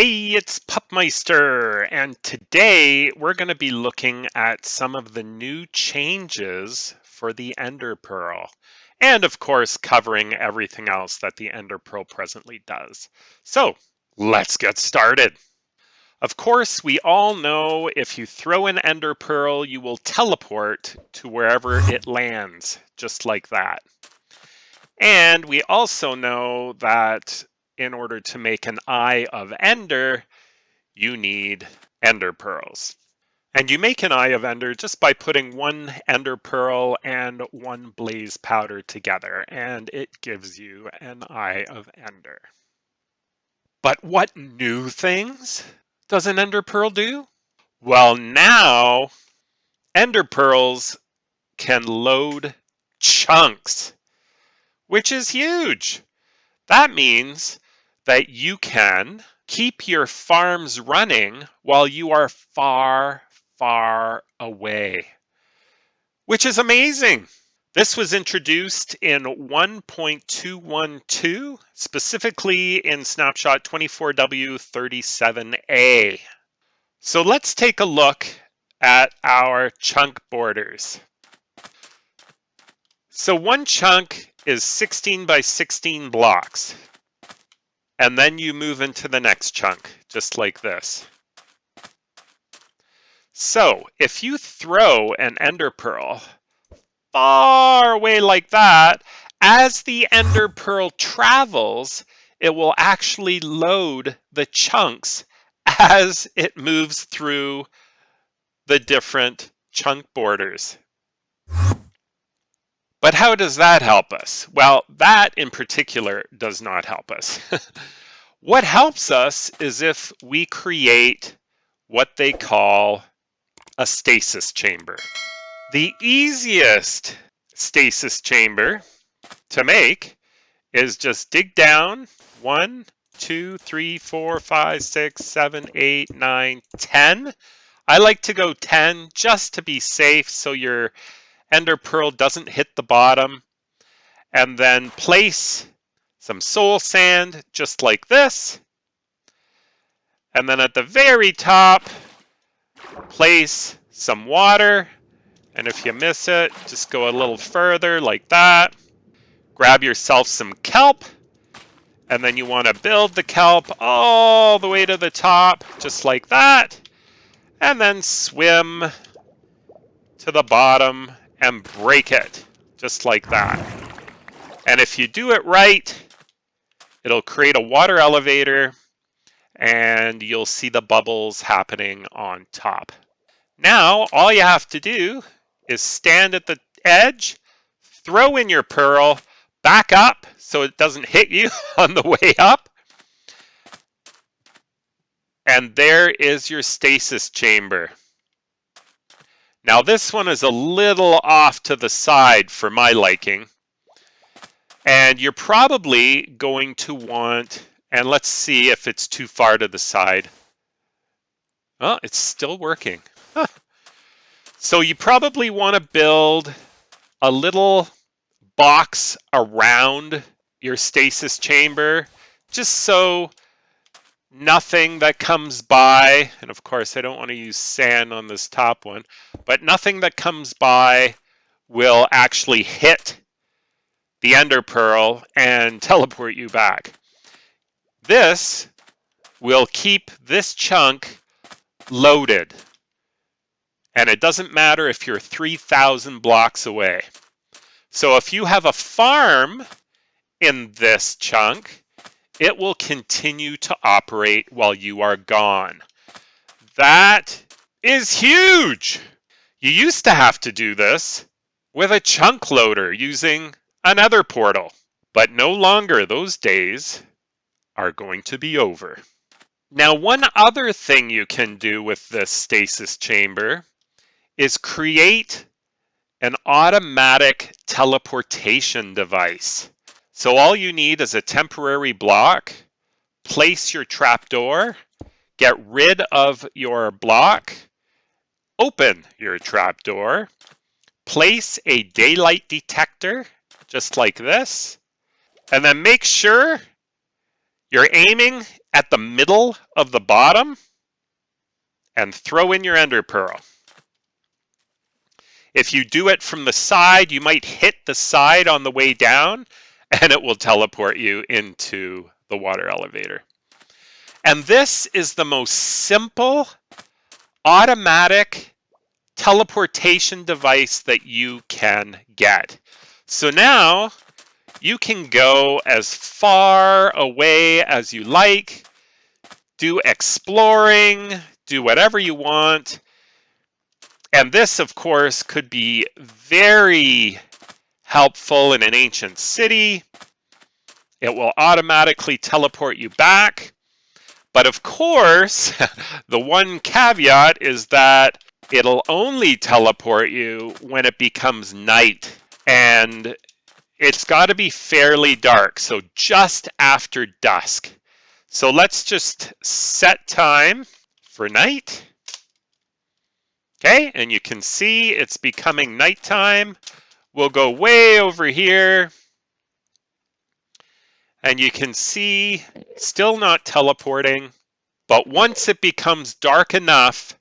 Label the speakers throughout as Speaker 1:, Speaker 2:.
Speaker 1: Hey, it's Pupmeister, and today we're going to be looking at some of the new changes for the Enderpearl, and of course covering everything else that the Enderpearl presently does. So, let's get started. Of course, we all know if you throw an Enderpearl, you will teleport to wherever it lands, just like that. And we also know that in order to make an Eye of Ender, you need Ender Pearls. And you make an Eye of Ender just by putting one Ender Pearl and one Blaze Powder together, and it gives you an Eye of Ender. But what new things does an Ender Pearl do? Well, now Ender Pearls can load chunks, which is huge. That means that you can keep your farms running while you are far, far away, which is amazing. This was introduced in 1.212, specifically in Snapshot 24W37A. So let's take a look at our chunk borders. So one chunk is 16 by 16 blocks. And then you move into the next chunk, just like this. So if you throw an Ender Pearl far away like that, as the Ender Pearl travels, it will actually load the chunks as it moves through the different chunk borders. But how does that help us? Well, that in particular does not help us. What helps us is if we create what they call a stasis chamber. The easiest stasis chamber to make is just dig down 1, 2, 3, 4, 5, 6, 7, 8, 9, 10. I like to go 10 just to be safe so your Ender Pearl doesn't hit the bottom. And then place some soul sand just like this. And then at the very top, place some water. And if you miss it, just go a little further like that. Grab yourself some kelp. And then you want to build the kelp all the way to the top, just like that. And then swim to the bottom and break it, just like that. And if you do it right, it'll create a water elevator and you'll see the bubbles happening on top. Now, all you have to do is stand at the edge, throw in your pearl, back up so it doesn't hit you on the way up. And there is your stasis chamber. Now this one is a little off to the side for my liking. And you're probably going to want, and let's see if it's too far to the side. Oh, it's still working. Huh. So you probably want to build a little box around your stasis chamber, just so nothing that comes by, and of course I don't want to use sand on this top one, but nothing that comes by will actually hit the Ender Pearl and teleport you back. This will keep this chunk loaded. And it doesn't matter if you're 3,000 blocks away. So if you have a farm in this chunk, it will continue to operate while you are gone. That is huge! You used to have to do this with a chunk loader using another portal, but no longer. Those days are going to be over. Now, one other thing you can do with this stasis chamber is create an automatic teleportation device. So all you need is a temporary block, place your trapdoor, get rid of your block, open your trapdoor, place a daylight detector, just like this, and then make sure you're aiming at the middle of the bottom and throw in your Enderpearl. If you do it from the side, you might hit the side on the way down and it will teleport you into the water elevator. And this is the most simple, automatic teleportation device that you can get. So now you can go as far away as you like, do exploring, do whatever you want. And this, of course, could be very helpful in an ancient city. It will automatically teleport you back. But of course, the one caveat is that it'll only teleport you when it becomes night. And it's got to be fairly dark, so just after dusk. So let's just set time for night. Okay, and you can see it's becoming nighttime. We'll go way over here. And you can see, still not teleporting. But once it becomes dark enough,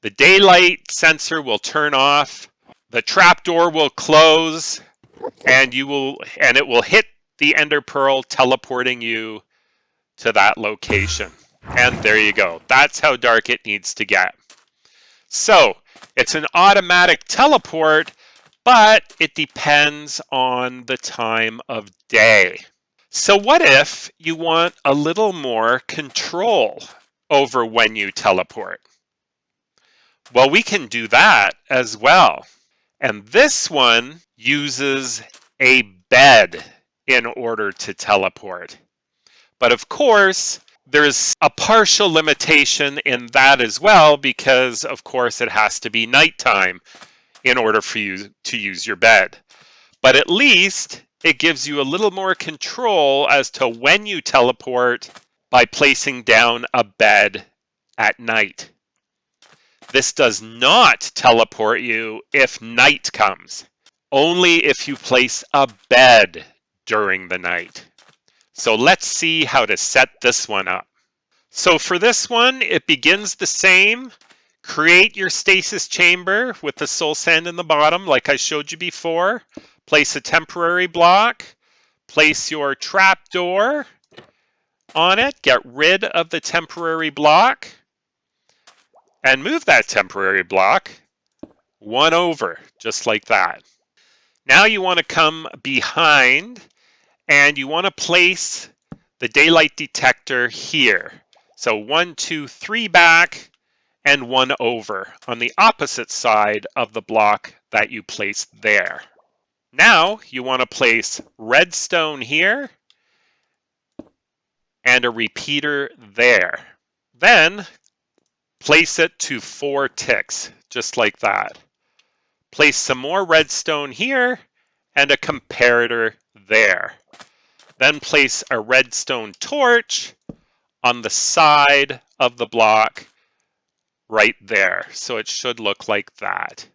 Speaker 1: the daylight sensor will turn off. The trapdoor will close. And it will hit the Enderpearl, teleporting you to that location. And there you go. That's how dark it needs to get. So it's an automatic teleport, but it depends on the time of day. So what if you want a little more control over when you teleport? Well, we can do that as well. And this one uses a bed in order to teleport. But of course, there's a partial limitation in that as well, because of course it has to be nighttime in order for you to use your bed. But at least it gives you a little more control as to when you teleport by placing down a bed at night. This does not teleport you if night comes, only if you place a bed during the night. So let's see how to set this one up. So for this one, it begins the same. Create your stasis chamber with the soul sand in the bottom, like I showed you before. Place a temporary block. Place your trapdoor on it. Get rid of the temporary block. And move that temporary block one over, just like that. Now you want to come behind and you want to place the daylight detector here. So 1, 2, 3 back and 1 over on the opposite side of the block that you placed there. Now you want to place redstone here and a repeater there. Then place it to 4 ticks, just like that. Place some more redstone here and a comparator there. Then place a redstone torch on the side of the block right there. So it should look like that.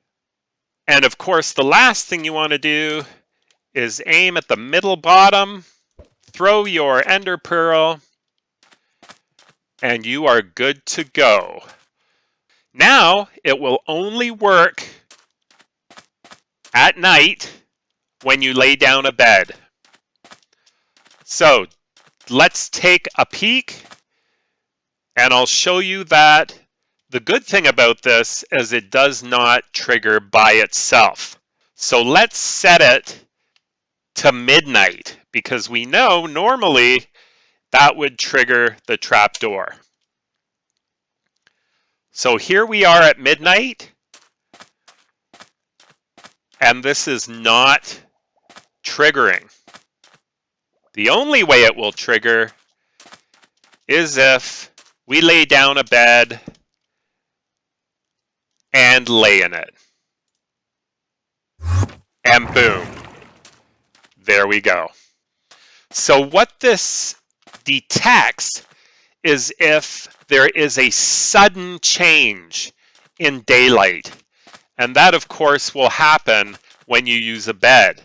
Speaker 1: And of course, the last thing you want to do is aim at the middle bottom, throw your Enderpearl, and you are good to go. Now it will only work at night when you lay down a bed. So let's take a peek, and I'll show you that the good thing about this is it does not trigger by itself. So let's set it to midnight, because we know normally that would trigger the trapdoor. So here we are at midnight, and this is not triggering. The only way it will trigger is if we lay down a bed and lay in it. And boom, there we go. So what this detects is if there is a sudden change in daylight. And that, of course, will happen when you use a bed.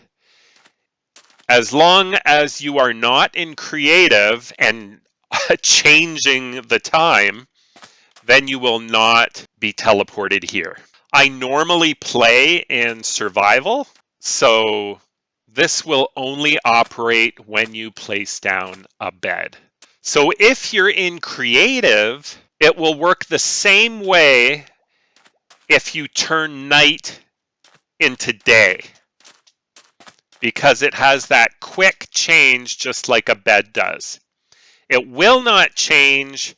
Speaker 1: As long as you are not in creative and changing the time, then you will not be teleported here. I normally play in survival, so this will only operate when you place down a bed. So if you're in creative, it will work the same way if you turn night into day, because it has that quick change just like a bed does. It will not change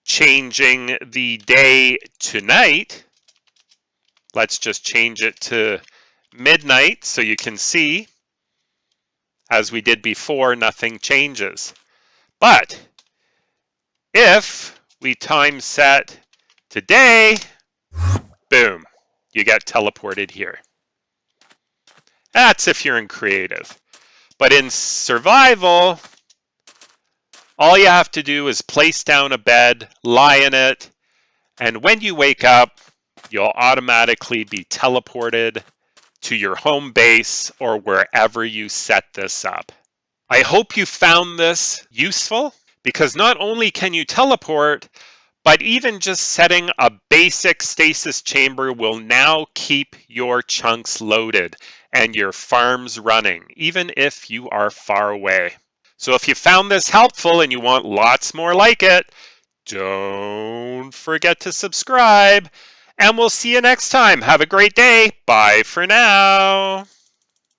Speaker 1: changing the day to night. Let's just change it to midnight so you can see, as we did before, nothing changes. But if we time set to day, boom, you get teleported here. That's if you're in creative. But in survival, all you have to do is place down a bed, lie in it, and when you wake up, you'll automatically be teleported to your home base or wherever you set this up. I hope you found this useful, because not only can you teleport, but even just setting a basic stasis chamber will now keep your chunks loaded and your farms running, even if you are far away. So if you found this helpful and you want lots more like it, don't forget to subscribe, and we'll see you next time. Have a great day. Bye for now.